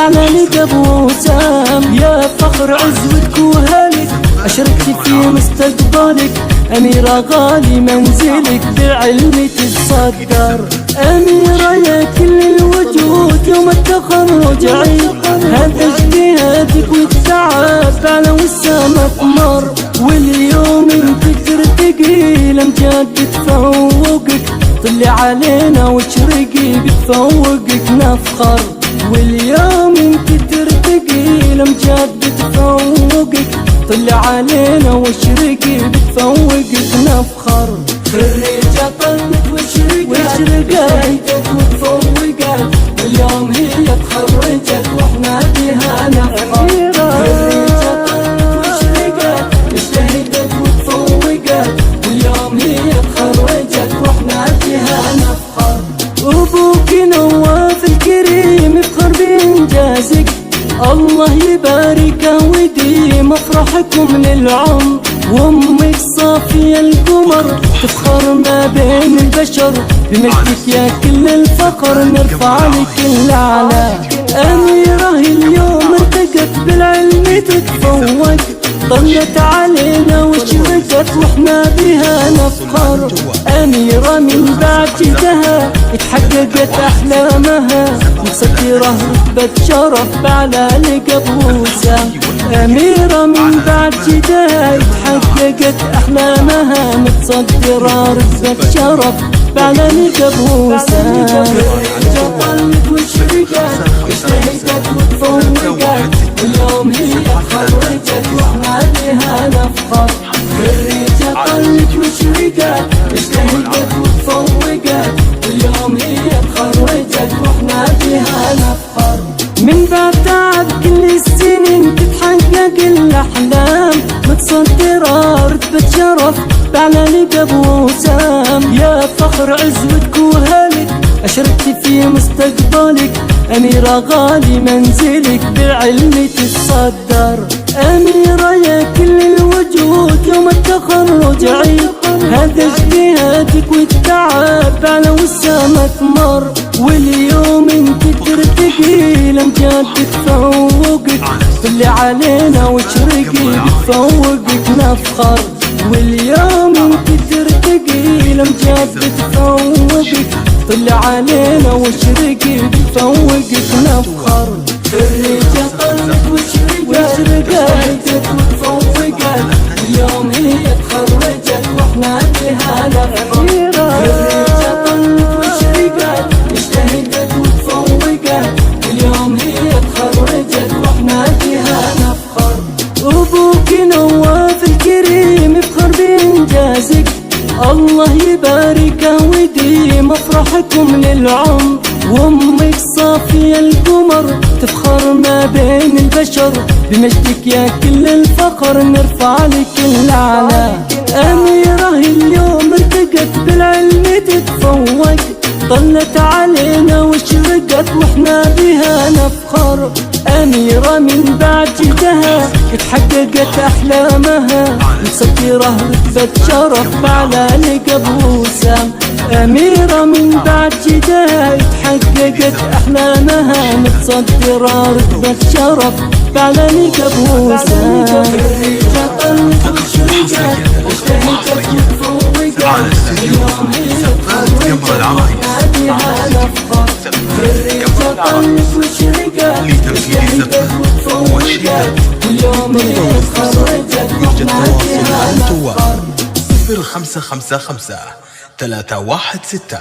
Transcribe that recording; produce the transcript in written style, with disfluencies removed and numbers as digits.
بعلانك ابو وسام، يا فخر عزوتك وهالك أشركت في مستقبلك، أميرة غالي منزلك بالعلم تتصدر، أميرة يا كل الوجود يوم التخرج عيد، هذا اجتهادك والتعب على والسما قمر، واليوم انت ترتقي الأمجاد بتفوقك، طلي علينا واشرقي بتفوقك نفخر، واليوم انت ترتقي الأمجاد بتفوقك، طلع علينا واشرقي بتفوقك نفخر، خريجة طلت واشرقت وتفوقت، واليوم هي تخرجت واحنا بها نفخر، خريجة طلت واشرقت اجتهدت وتفوقت، واليوم هي تخرجت واحنا بها نفخر، ابوك نواف الكريم يفخر بانجازك، الله يبارك ويديم افراحكم للعمر، وامك صافية القمر تفخر ما بين البشر، بمجدك يا كل الفخر نرفع لك الاعلى، اميرة اليوم ارتقت بالعلم تتفوق، طلت علينا واشرقت واحنا بها نفخر، أميرة من بعد جدها اتحققت أحلامها، مسكرة رتبة شرف بعلانك أبو وسام، أميرة من بعد جدها اتحققت أحلامها، متصدرة رتبة شرف بعلانك أبو وسام، طلت واشرقت اجتهدت وتفوقت، واليوم هي تخرجت واحنا بها نفخر، خريجة طلت واشرقت اجتهدت وتفوقت، واليوم هي تخرجت واحنا بها نفخر، من بعد تعب كل السنين تتحقق الأحلام، متصدرة رتبة شرف بعلانك أبو وسام، يا فخر عزوتك وهالك أشركت في مستقبلك، أميرة غالي منزلك بالعلم تتصدر، أميرة يا كل الوجود يوم التخرج عيد، هذا اجتهادك والتعب على والسما تمر، واليوم انت ترتقي الأمجاد بتفوقك، طلي علينا واشرقي بتفوقك نفخر، واليوم انت ترتقي الأمجاد بتفوقك، طلع علينا واشرقي بتفوقك نفخر، خريجة طلت واشرقت وتفوقت، اليوم هي تخرجت واحنا بها نفخر، خريجة طلت واشرقت اجتهدت وتفوقت، اليوم هي تخرجت واحنا بها نفخر، ابوك نواف الكريم يفخر بانجازك، الله يبارك ويديم افراحكم للعمر، وامك صافية القمر تفخر ما بين البشر، بمجدك يا كل الفخر نرفع لك الاعلى، اميرة اليوم ارتقت بالعلم تتفوق، طلت علينا واشرقت واحنا بها نفخر، أميرة من بعد جدها اتحققت أحلامها، مسكرة رتبة شرف بعلانك أبو وسام، أميرة من بعد جدها اتحققت أحلامها، متصدرة رتبة شرف بعلانك أبو وسام، خريجة طلت واشرقت اجتهدت وتفوقت، اليوم هي تخرجت واحنا بها نفخر، خريجة طلت واشرقت اجتهدت وتفوقت، اليوم هي تخرجت واحنا بها نفخر، 0555 316